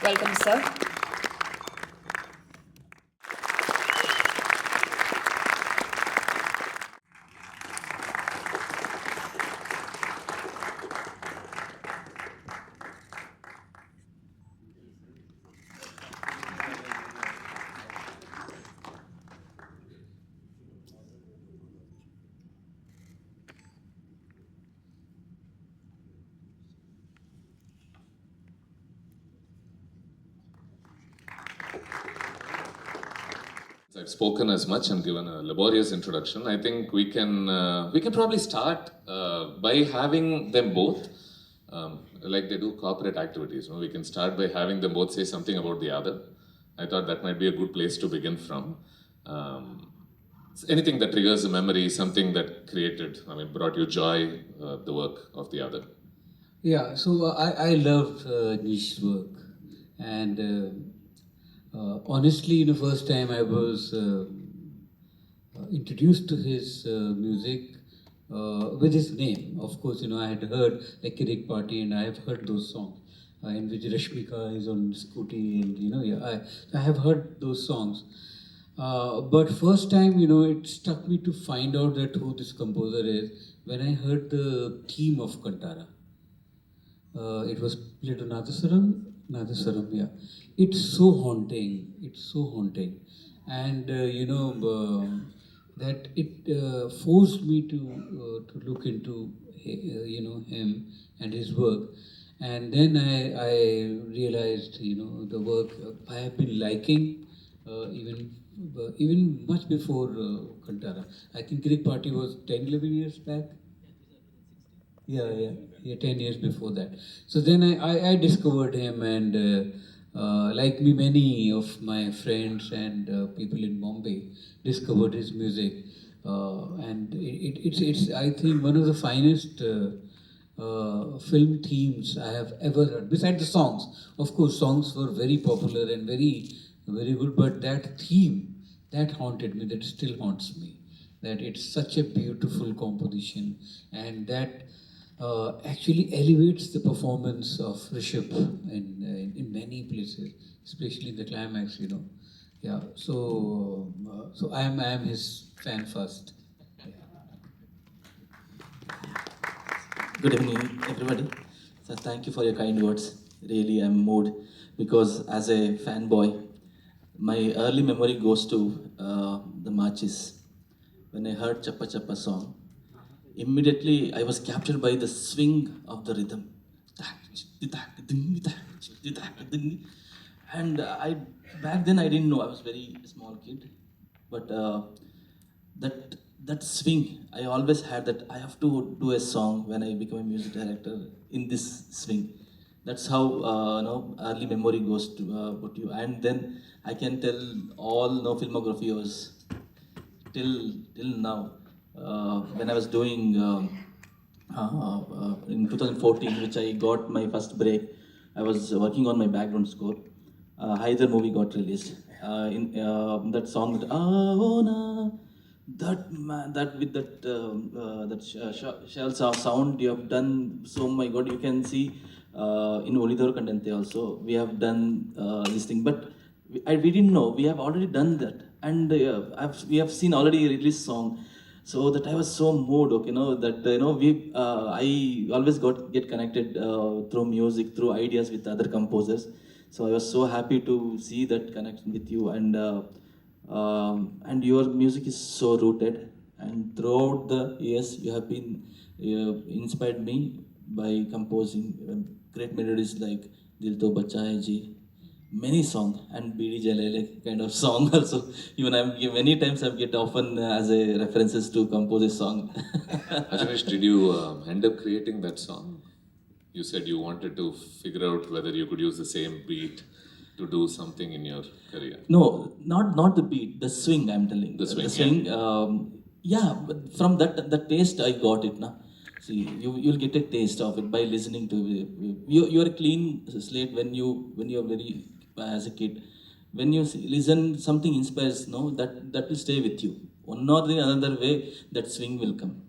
Welcome, sir. I've spoken as much and given a laborious introduction. I think we can probably start by having them both, like they do corporate activities. We can start by having them both say something about the other. I thought that might be a good place to begin from. Um, Anything that triggers a memory, something that brought you joy, the work of the other. Yeah, so I loved Nish's work, and honestly, the first time I was introduced to his music with his name. Of course, I had heard like Kirik Party, and I have heard those songs in which Rashmika is on scooty, and yeah, I have heard those songs. But first time, it struck me to find out that who this composer is when I heard the theme of Kantara. It was played to Nadaswaram, yeah. It's so haunting. It's so haunting, and that it forced me to look into him and his work, and then I realized the work I have been liking even much before Kantara. I think Greek Party was 10, 11 years back. Yeah, 10 years before that. So then I discovered him, and like me, many of my friends and people in Bombay discovered his music. And it's, I think, one of the finest film themes I have ever heard. Besides the songs, of course, songs were very popular and very, very good, but that theme, that haunted me, that still haunts me. That it's such a beautiful composition, and that actually elevates the performance of Rishabh in many places, especially in the climax. Yeah. So I am his fan first. Good evening, everybody. So thank you for your kind words. Really, I'm moved because as a fanboy, my early memory goes to the Maachis. When I heard Chappa Chappa song, immediately I was captured by the swing of the rhythm. And I back then I didn't know, I was very small kid, but that that swing, I always had that I have to do a song when I become a music director in this swing. That's how early memory goes to put you, and then I can tell all filmography was till now. When I was doing in 2014, which I got my first break, I was working on my background score. Haider movie got released. In that song, oh na, that man, that with that shell sound you have done. So my God, you can see in Olidor Kandante also we have done this thing, but we didn't know we have already done that, and we have seen already released song. So that I was so moved, okay, that we I always get connected through music, through ideas with other composers. So I was so happy to see that connection with you, and your music is so rooted. And throughout the years, you have been inspired me by composing great melodies like Dil To Bacha Hai Ji, many song, and BD Jalele kind of song also. Even many times I get often as a references to compose a song. Ajaneesh, did you end up creating that song? You said you wanted to figure out whether you could use the same beat to do something in your career. No, not the beat, the swing. I'm telling. The swing, The swing. Yeah, but from that the taste I got it. Na, see, you'll get a taste of it by listening to it. You're a clean slate when you're very as a kid. When you listen, something inspires. No, that will stay with you. One or the other way, that swing will come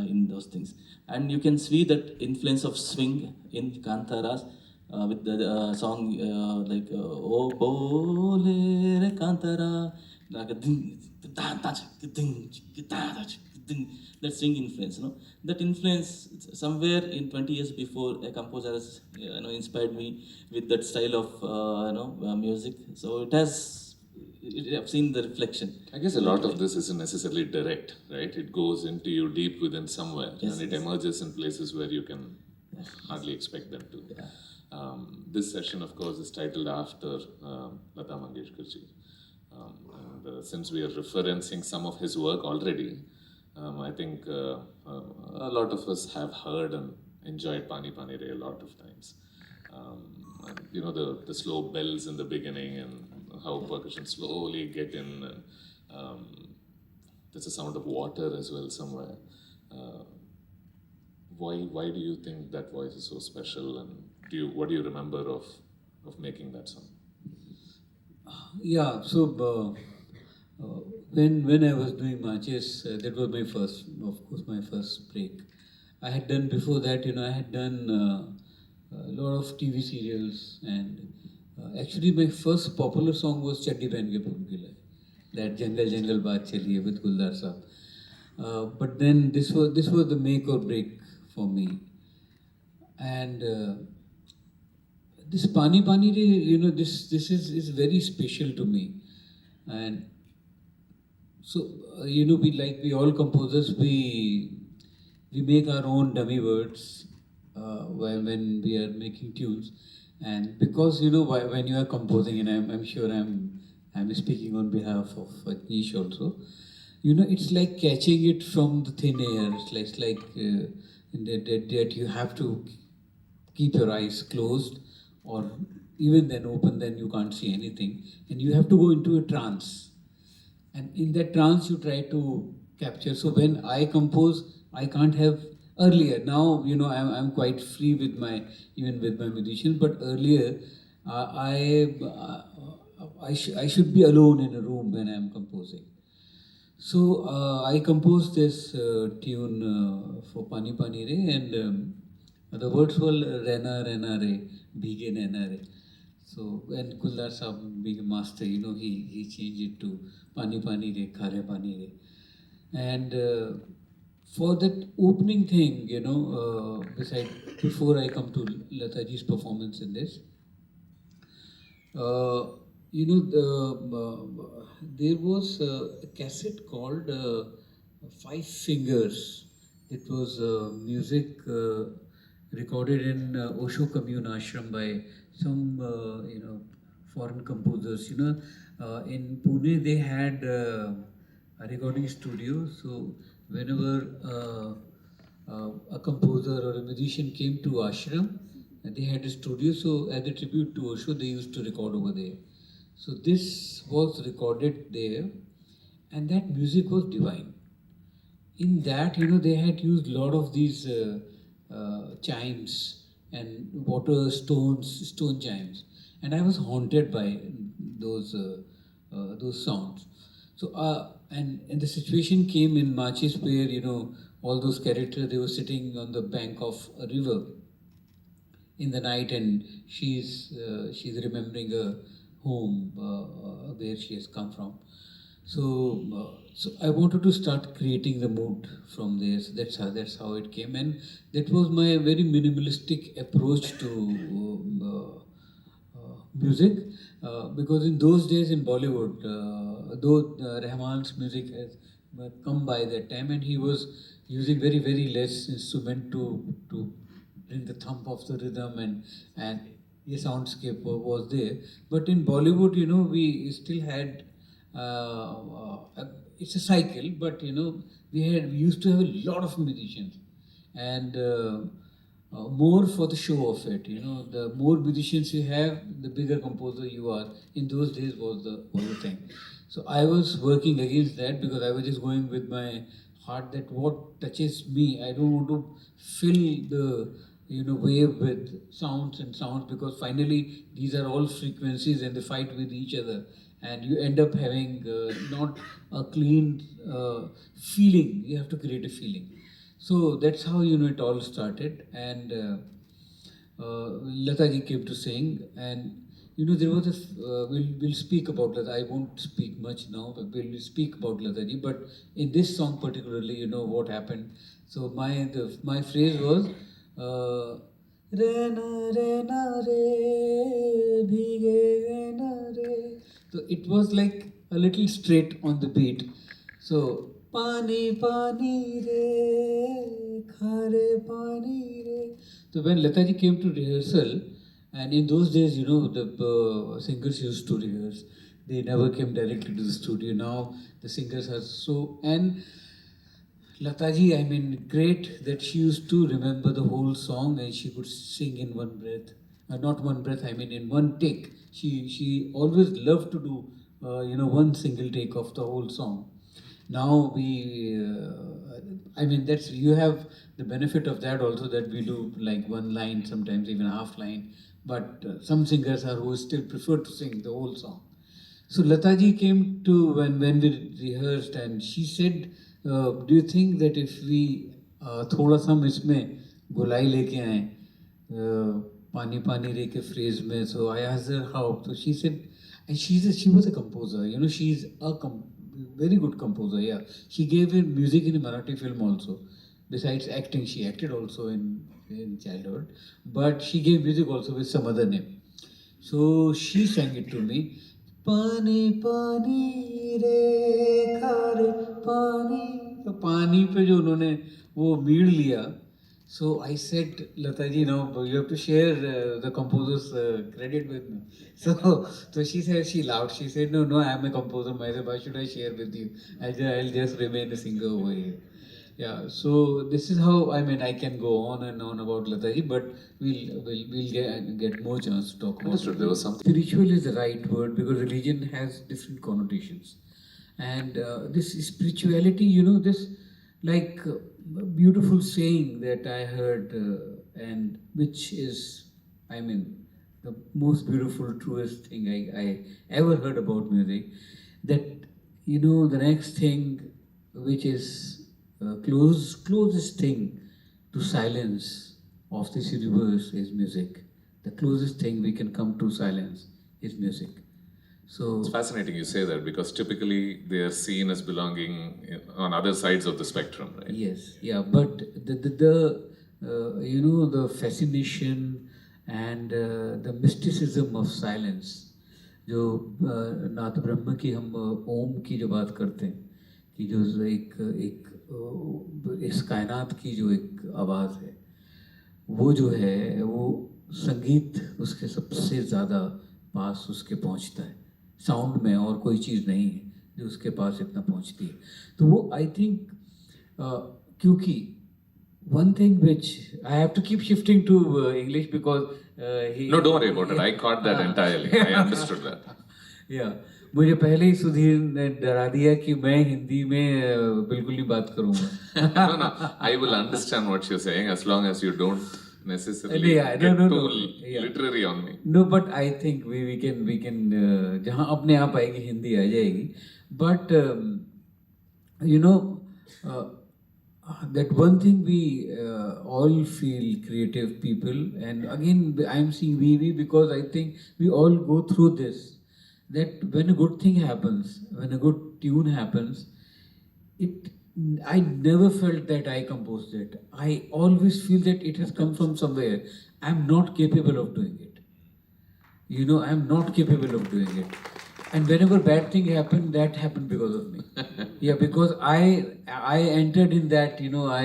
in those things, and you can see that influence of swing in Kantaras. with the song like Oh Bole Re Kantara, like a ding, da, da, chick, ding, chick, da, da, chick, ding. That string influence, that influence somewhere in 20 years before a composer has inspired me with that style of music. So I've seen the reflection. I guess a lot of this isn't necessarily direct, right? It goes into you deep within somewhere, Yes, and it yes. emerges in places where you can hardly expect them to. Yeah. This session, of course, is titled after Lata Mangeshkarji. Since we are referencing some of his work already, I think a lot of us have heard and enjoyed Pani Pani Re a lot of times. And, the slow bells in the beginning and how percussion slowly get in. And, there's a sound of water as well somewhere. Uh, why do you think that voice is so special, and what do you remember of making that song? Yeah, so when I was doing Maachis, that was my first, of course, my first break. I had done before that, I had done a lot of TV serials, and actually my first popular song was Chaddi Pehen Ke Phum Khilai, that Jangal Jangal Baat Chaliye with Guldar Saab. But then this was the make or break for me, and this Pani Pani Re, this is very special to me, and so we all composers, we make our own dummy words when we are making tunes, and because when you are composing, and I'm sure I'm speaking on behalf of Nish also. It's like catching it from the thin air. It's like that you have to keep your eyes closed, or even then open, then you can't see anything, and you have to go into a trance, and in that trance you try to capture. So when I compose, I can't have earlier. Now I'm quite free with my, even with my musicians, but earlier I should be alone in a room when I'm composing. So I composed this tune for Pani Pani Re, and the words were Rena Rena Re, Bhige Nena Re. So and Kuldar Saab being a master, he changed it to Pani Pani Re, Khare Pani Re. And for that opening thing, beside, before I come to Lataji's performance in this, uh, there was a cassette called Five Fingers. It was music recorded in Osho Commune Ashram by some, foreign composers. In Pune they had a recording studio. So whenever a composer or a musician came to ashram, and they had a studio. So as a tribute to Osho, they used to record over there. So this was recorded there, and that music was divine. In that, they had used a lot of these chimes and stone chimes, and I was haunted by those sounds. So and the situation came in Maachis, where all those characters, they were sitting on the bank of a river in the night, and she's remembering a home where she has come from. So I wanted to start creating the mood from there. So that's how it came, and that was my very minimalistic approach to music, because in those days in Bollywood, though Rahman's music has come by that time, and he was using very very less instrument to bring the thump of the rhythm, and the soundscape was there. But in Bollywood, we still had it's a cycle, but we used to have a lot of musicians, and more for the show of it. The more musicians you have, the bigger composer you are. In those days was the thing. So I was working against that, because I was just going with my heart, that what touches me, I don't want to fill the wave with sounds and sounds, because finally these are all frequencies and they fight with each other, and you end up having not a clean feeling. You have to create a feeling. So that's how it all started, and Lata ji came to sing, and there was we'll speak about Lata. I won't speak much now, but we'll speak about Lata ji. But in this song particularly, what happened. So my phrase was. Re na re bhige na re. So it was like a little straight on the beat. So pani pani re khare pani re. So when Lataji came to rehearsal, and in those days, the singers used to rehearse. They never came directly to the studio. Now the singers are so and Lataji, I mean, great that she used to remember the whole song and she could sing in one breath. Not one breath, I mean, in one take. She always loved to do, one single take of the whole song. Now I mean, that's you have the benefit of that also that we do like one line, sometimes even half line. But some singers are who still prefer to sing the whole song. So Lataji came to when we rehearsed and she said, "Do you think that if we थोड़ा सा हम इसमें गुलाई लेके आए पानी पानी रे के phrase में?" So I asked her how. So she said, and she was a composer. She's a very good composer. Yeah, she gave her music in a Marathi film also. Besides acting, she acted also in childhood, but she gave music also with some other name. So she sang it to me. पानी पानी रे खारे पानी तो पानी पे जो उन्होंने वो मीड़ लिया. So I said, Lata ji, no, you have to share the composer's credit with me. So she said, she laughed. She said, no, I am a composer myself. Why should I share with you? I'll just remain a singer over here. Yeah, so this is how I mean I can go on and on about Lataji, but we'll get more chance to talk about. Understood. There was something. Spiritual is the right word because religion has different connotations, and this spirituality, this like beautiful saying that I heard, and which is, I mean, the most beautiful, truest thing I ever heard about music. That the next thing, which is closest thing to silence of this universe is music. The closest thing we can come to silence is music. So It's fascinating you say that because typically they are seen as belonging on other sides of the spectrum, right? yes, yeah, but the fascination and the mysticism of silence, जो नाथ ब्रह्म की हम ओम की जो बात करते हैं कि जो इस कायनात की जो एक आवाज़ है वो जो है वो संगीत उसके सबसे ज़्यादा पास उसके पहुंचता है साउंड में और कोई चीज़ नहीं है जो उसके पास इतना पहुंचती है तो वो आई थिंक क्योंकि one thing which I have to keep shifting to English because No, don't worry about it. I caught that entirely. I understood that. Yeah. मुझे पहले ही सुधीर ने डरा दिया कि मैं हिंदी में बिल्कुल नहीं बात करूंगा. No, I will understand what you're saying as long as you don't necessarily Yeah, get no. too Yeah. literary on me. No, but I think we can जहाँ अपने आप आएगी हिंदी आ जाएगी. But that one thing we all feel creative people, and again I'm saying we because I think we all go through this. That when a good thing happens, when a good tune happens, I never felt that I composed it. I always feel that it has come from somewhere. I'm not capable of doing it. I'm not capable of doing it. And whenever bad thing happened, that happened because of me. Yeah, because I entered in that. I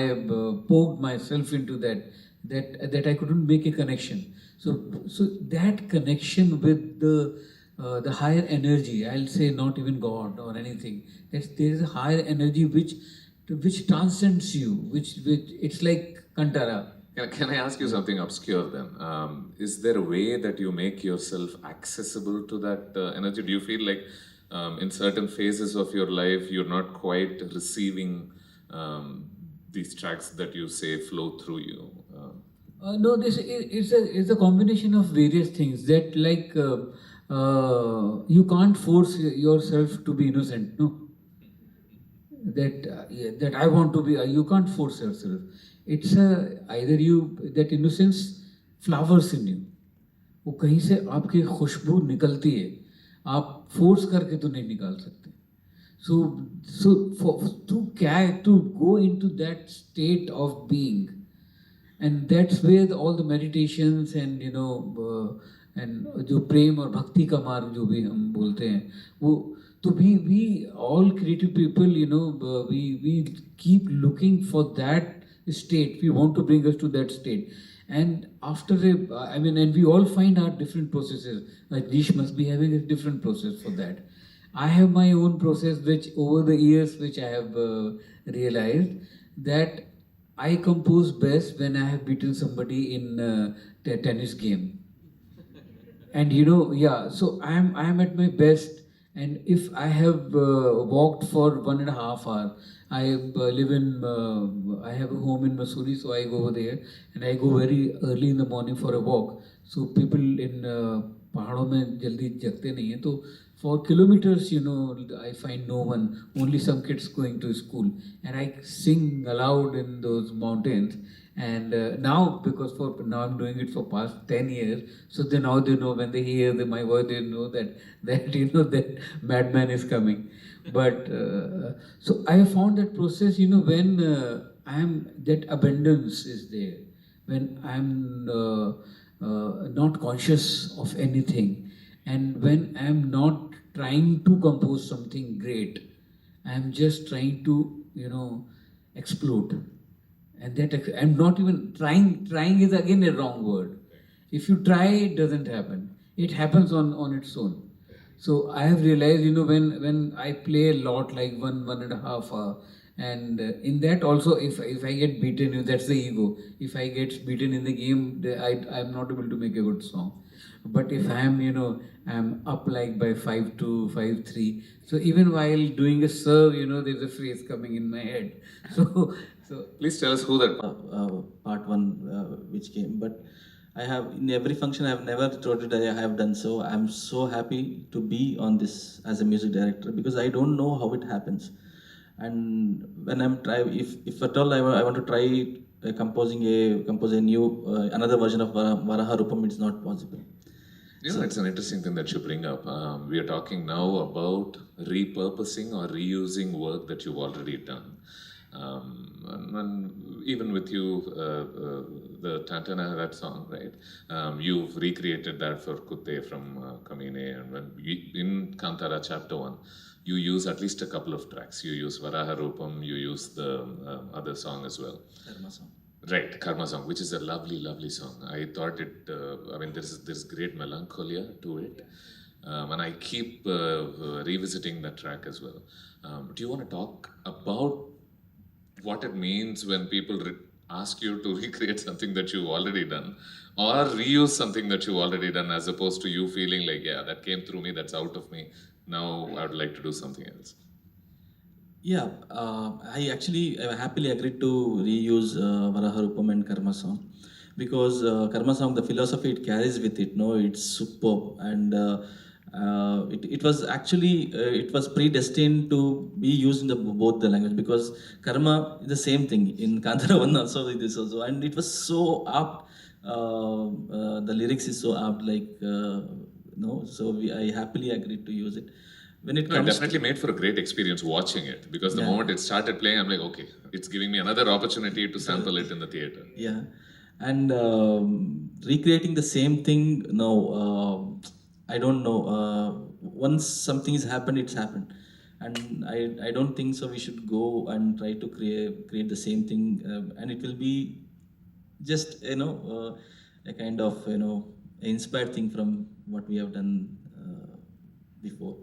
poked myself into that I couldn't make a connection. So that connection with the higher energy, I'll say not even God or anything. There is a higher energy which transcends you, which it's like Kantara. Can I ask you something obscure then? Is there a way that you make yourself accessible to that energy? Do you feel like in certain phases of your life you're not quite receiving these tracks that you say flow through you? No, it's a combination of various things that like you can't force yourself to be innocent. No, that I want to be. You can't force yourself. It's either you that innocence flowers in you. वो कहीं से आपकी खुशबू निकलती है, आप force करके तो नहीं निकाल सकते. So for to go into that state of being, and that's where all the meditations and and जो प्रेम और भक्ति का मार्ग जो भी हम बोलते हैं, वो तो we all creative people, we keep looking for that state. We want to bring us to that state. And after I mean, and we all find our different processes. Ajneesh must be having a different process for that. I have my own process, which over the years, which I have realized that I compose best when I have beaten somebody in a tennis game. And yeah, so I am at my best. And if I have walked for 1.5 hours, I live in I have a home in Missouri, so I go over there, and I go very early in the morning for a walk. So people in पहाड़ों में जल्दी जगते नहीं है, तो for kilometers, I find no one, only some kids going to school, and I sing aloud in those mountains. And now, because for now I'm doing it for past 10 years, so now they know, when they hear my voice, they know that that madman is coming. But so I have found that process, when I'm that abundance is there, when I'm not conscious of anything, and when I'm not trying to compose something great, I'm just trying to explode. And that I'm not even trying. Trying is again a wrong word. If you try, it doesn't happen. It happens on its own. So I have realized, when I play a lot, like 1.5 hour, and in that also, if I get beaten, that's the ego. If I get beaten in the game, I'm not able to make a good song. But if I'm up like by 5-2, 5-3. So even while doing a serve, there's a phrase coming in my head. So so Please tell us who that. Part one, which came. But I have, in every function, I have never told it I have done so. I'm so happy to be on this as a music director, because I don't know how it happens. And when if at all I want to try compose a new another version of Varaharoopam, it's not possible. It's an interesting thing that you bring up. We are talking now about repurposing or reusing work that you've already done. And even with you, the Tantana, that song, right? You've recreated that for Kutte from Kamine. And in Kantara Chapter 1, you use at least a couple of tracks. You use Varaharoopam, you use the other song as well. Dharma song. Right, Karma song, which is a lovely, lovely song. I thought it. I mean, there's great melancholia to it, and I keep revisiting that track as well. Do you want to talk about what it means when people ask you to recreate something that you've already done, or reuse something that you've already done, as opposed to you feeling like, yeah, that came through me, that's out of me. Now I would like to do something else. Yeah, I actually happily agreed to reuse Varaharupam and Karma song, because Karma song, the philosophy it carries with it, no, it's superb. And it was actually it was predestined to be used in both the language, because Karma is the same thing in Kantara 1 also, with this also, and it was so apt. The lyrics is so apt, like no, so I happily agreed to use it. When it No, it comes definitely made for a great experience watching it, because the Yeah. moment it started playing, I'm like, okay, it's giving me another opportunity to sample it in the theater. Yeah, and recreating the same thing, no, I don't know. Once something has happened, it's happened, and I don't think so. We should go and try to create the same thing, and it will be just a kind of inspired thing from what we have done before.